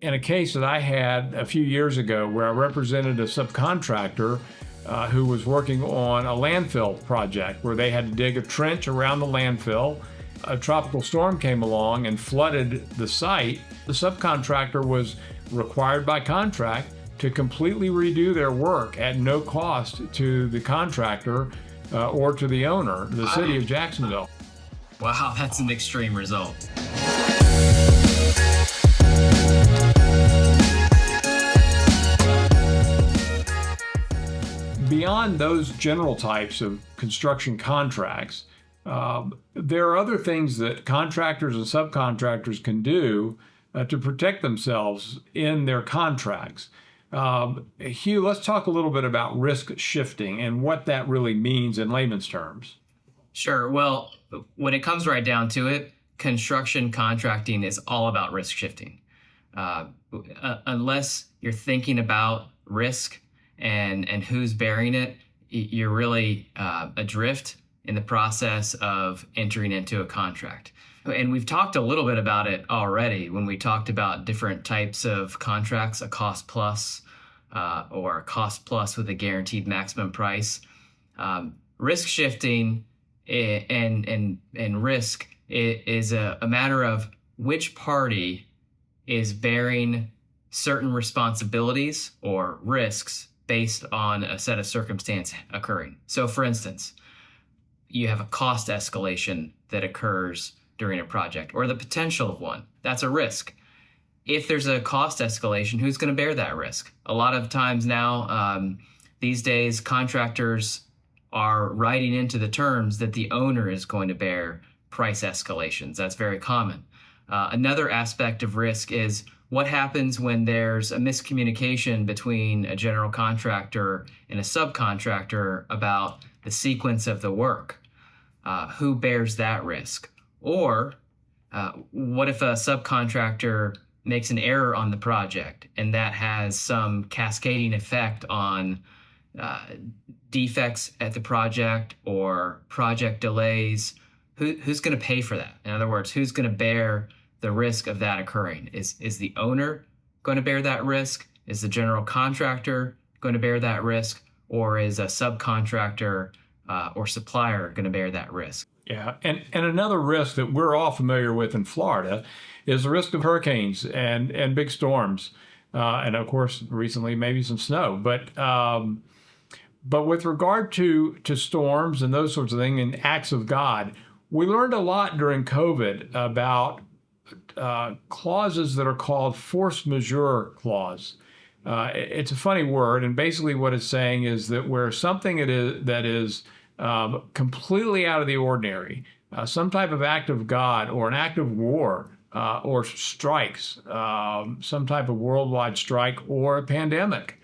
in a case that I had a few years ago where I represented a subcontractor who was working on a landfill project where they had to dig a trench around the landfill. A tropical storm came along and flooded the site. The subcontractor was required by contract to completely redo their work at no cost to the contractor or to the owner, the city of Jacksonville. Wow, that's an extreme result. Beyond those general types of construction contracts, there are other things that contractors and subcontractors can do to protect themselves in their contracts. Hugh, let's talk a little bit about risk shifting and what that really means in layman's terms. Sure. Well, when it comes right down to it, construction contracting is all about risk shifting. Unless you're thinking about risk and who's bearing it, you're really adrift in the process of entering into a contract. And we've talked a little bit about it already when we talked about different types of contracts, a cost plus or a cost plus with a guaranteed maximum price. Risk shifting and risk is a matter of which party is bearing certain responsibilities or risks based on a set of circumstance occurring. So for instance, you have a cost escalation that occurs during a project or the potential of one. That's a risk. If there's a cost escalation, who's going to bear that risk? A lot of times now, these days, contractors are writing into the terms that the owner is going to bear price escalations. That's very common. Another aspect of risk is what happens when there's a miscommunication between a general contractor and a subcontractor about the sequence of the work. Who bears that risk? Or what if a subcontractor makes an error on the project and that has some cascading effect on defects at the project or project delays? Who's going to pay for that? In other words, who's going to bear the risk of that occurring? Is the owner going to bear that risk? Is the general contractor going to bear that risk? Or is a subcontractor or supplier going to bear that risk? Yeah, and another risk that we're all familiar with in Florida is the risk of hurricanes and big storms, and of course recently maybe some snow. But with regard to storms and those sorts of things and acts of God, we learned a lot during COVID about clauses that are called force majeure clause. It's a funny word, and basically what it's saying is that where something that is completely out of the ordinary, some type of act of God or an act of war or strikes, some type of worldwide strike or a pandemic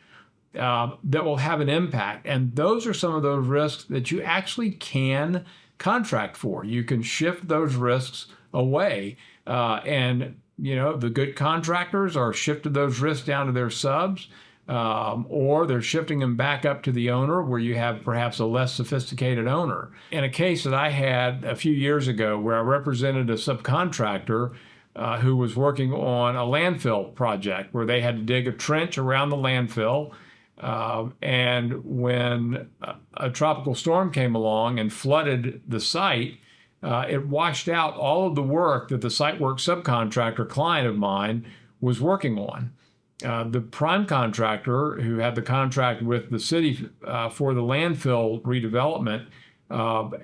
that will have an impact. And those are some of those risks that you actually can contract for. You can shift those risks away. And the good contractors are shifted those risks down to their subs. Or they're shifting them back up to the owner where you have perhaps a less sophisticated owner. In a case that I had a few years ago where I represented a subcontractor who was working on a landfill project where they had to dig a trench around the landfill. And when a tropical storm came along and flooded the site, it washed out all of the work that the site work subcontractor client of mine was working on. The prime contractor who had the contract with the city for the landfill redevelopment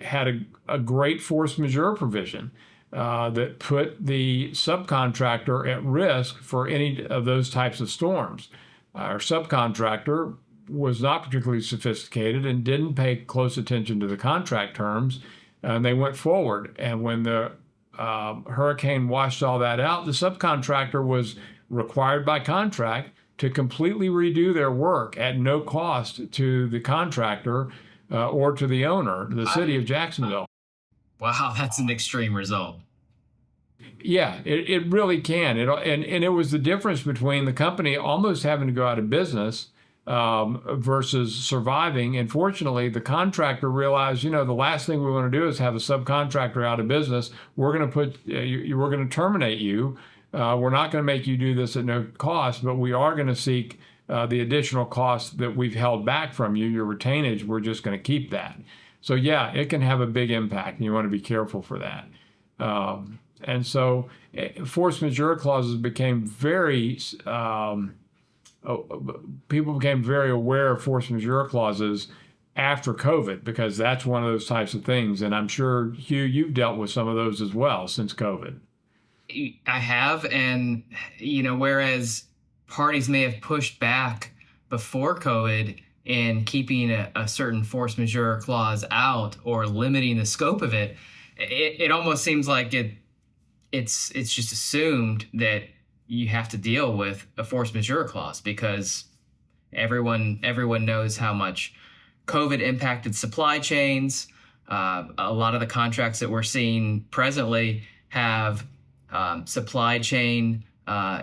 had a great force majeure provision that put the subcontractor at risk for any of those types of storms. Our subcontractor was not particularly sophisticated and didn't pay close attention to the contract terms, and they went forward. And when the hurricane washed all that out, the subcontractor was required by contract to completely redo their work at no cost to the contractor or to the owner, the city of Jacksonville. Wow, that's an extreme result. Yeah, it really can. And it was the difference between the company almost having to go out of business versus surviving. And fortunately, the contractor realized, the last thing we want to do is have a subcontractor out of business. We're going to terminate you we're not going to make you do this at no cost, but we are going to seek the additional costs that we've held back from you, your retainage, we're just going to keep that. So yeah, it can have a big impact, and you want to be careful for that. And so force majeure clauses became people became very aware of force majeure clauses after COVID, because that's one of those types of things. And I'm sure, Hugh, you've dealt with some of those as well since COVID. I have, and whereas parties may have pushed back before COVID in keeping a certain force majeure clause out or limiting the scope of it, it almost seems like it's just assumed that you have to deal with a force majeure clause because everyone knows how much COVID impacted supply chains. A lot of the contracts that we're seeing presently have supply chain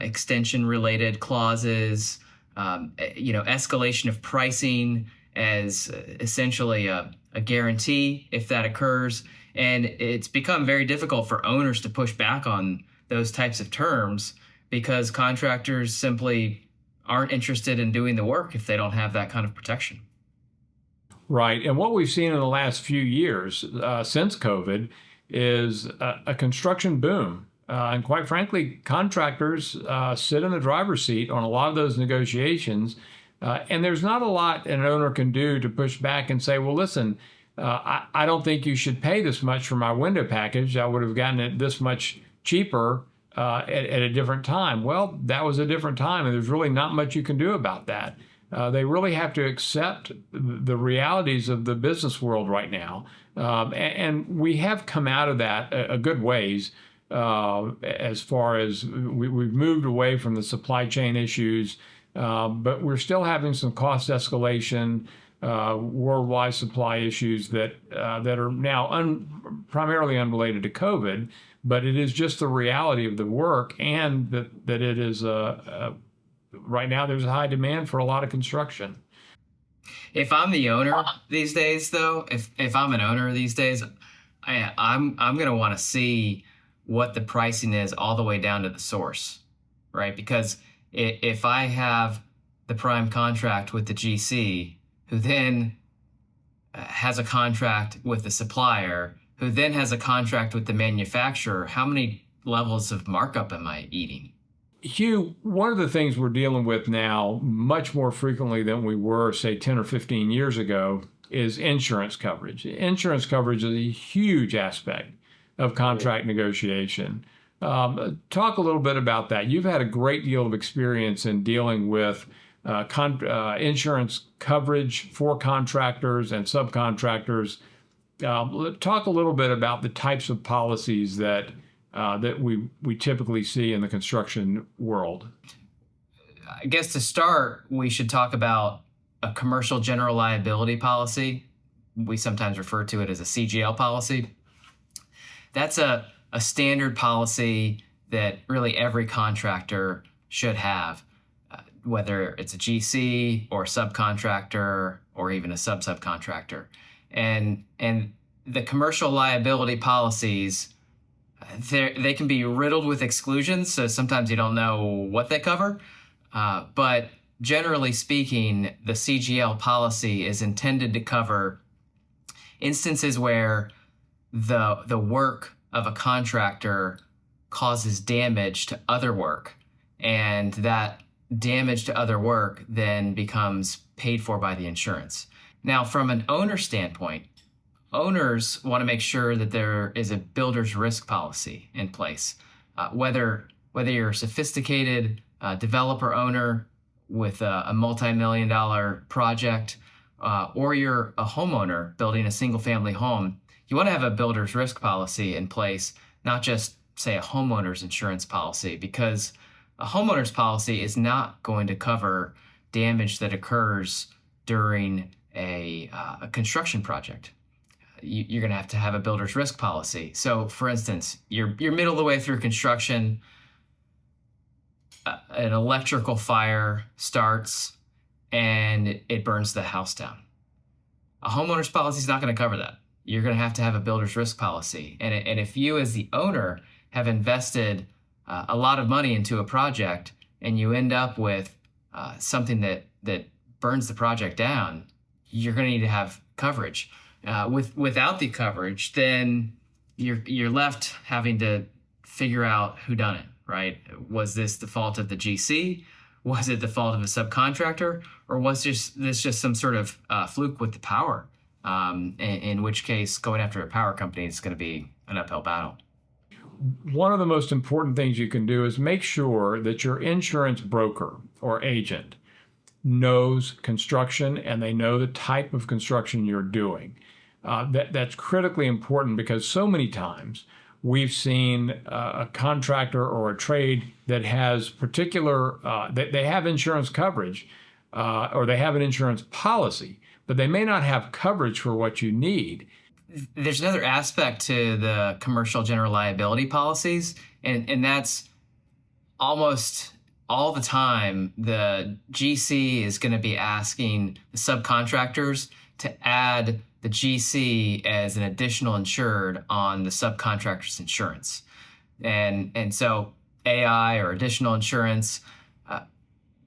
extension related clauses, escalation of pricing as essentially a guarantee if that occurs. And it's become very difficult for owners to push back on those types of terms because contractors simply aren't interested in doing the work if they don't have that kind of protection. Right. And what we've seen in the last few years since COVID is a construction boom. And quite frankly, contractors sit in the driver's seat on a lot of those negotiations. And there's not a lot an owner can do to push back and say, well, listen, I don't think you should pay this much for my window package. I would have gotten it this much cheaper at a different time. Well, that was a different time, and there's really not much you can do about that. They really have to accept the realities of the business world right now. And we have come out of that a good ways as far as we've moved away from the supply chain issues, but we're still having some cost escalation, worldwide supply issues that are now primarily unrelated to COVID, but it is just the reality of the work, and that it is right now there's a high demand for a lot of construction. If I'm the owner these days, though, if I'm an owner these days, I'm going to want to see what the pricing is all the way down to the source, right? Because if I have the prime contract with the GC, who then has a contract with the supplier, who then has a contract with the manufacturer, how many levels of markup am I eating? Hugh, one of the things we're dealing with now much more frequently than we were, say, 10 or 15 years ago is insurance coverage. Insurance coverage is a huge aspect of contract negotiation. Talk a little bit about that. You've had a great deal of experience in dealing with insurance coverage for contractors and subcontractors. Talk a little bit about the types of policies that we typically see in the construction world. I guess to start, we should talk about a commercial general liability policy. We sometimes refer to it as a CGL policy. That's a standard policy that really every contractor should have, whether it's a GC or a subcontractor or even a subcontractor. And the commercial liability policies, they can be riddled with exclusions, so sometimes you don't know what they cover. But generally speaking, the CGL policy is intended to cover instances where the work of a contractor causes damage to other work, and that damage to other work then becomes paid for by the insurance. Now, from an owner standpoint, owners want to make sure that there is a builder's risk policy in place. Whether you're a sophisticated developer owner with a multi-million-dollar project, or you're a homeowner building a single-family home, you want to have a builder's risk policy in place, not just, say, a homeowner's insurance policy, because a homeowner's policy is not going to cover damage that occurs during a construction project. You're going to have a builder's risk policy. So, for instance, you're middle of the way through construction, an electrical fire starts, and it burns the house down. A homeowner's policy is not going to cover that. You're going to have a builder's risk policy. And if you as the owner have invested a lot of money into a project and you end up with something that burns the project down, you're going to need to have coverage. Without the coverage, then you're left having to figure out who done it, right? Was this the fault of the GC? Was it the fault of a subcontractor? Or was this just some sort of fluke with the power? In which case, going after a power company is going to be an uphill battle. One of the most important things you can do is make sure that your insurance broker or agent knows construction and they know the type of construction you're doing. That's critically important because so many times we've seen a contractor or a trade that has particular, they have insurance coverage or they have an insurance policy, but they may not have coverage for what you need. There's another aspect to the commercial general liability policies, and that's almost all the time the GC is going to be asking the subcontractors to add the GC as an additional insured on the subcontractor's insurance. And so AI or additional insurance,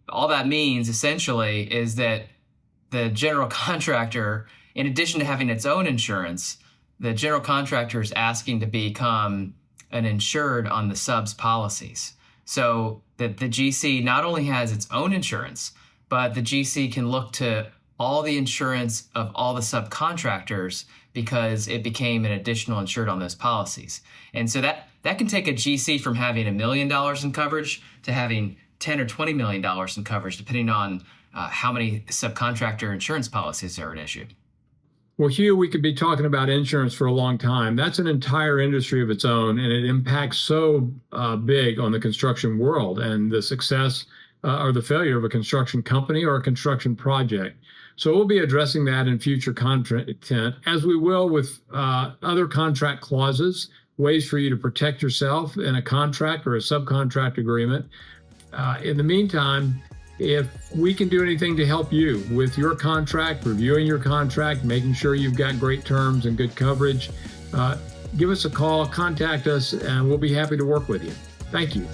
all that means essentially is that the general contractor, in addition to having its own insurance, the general contractor is asking to become an insured on the sub's policies. So that the GC not only has its own insurance, but the GC can look to all the insurance of all the subcontractors because it became an additional insured on those policies. And so that can take a GC from having $1 million in coverage to having $10 or $20 million in coverage, depending on how many subcontractor insurance policies are at issue. Well, Hugh, we could be talking about insurance for a long time. That's an entire industry of its own, and it impacts so big on the construction world and the success or the failure of a construction company or a construction project. So we'll be addressing that in future content, as we will with other contract clauses, ways for you to protect yourself in a contract or a subcontract agreement. In the meantime, if we can do anything to help you with your contract, reviewing your contract, making sure you've got great terms and good coverage, give us a call, contact us, and we'll be happy to work with you. Thank you.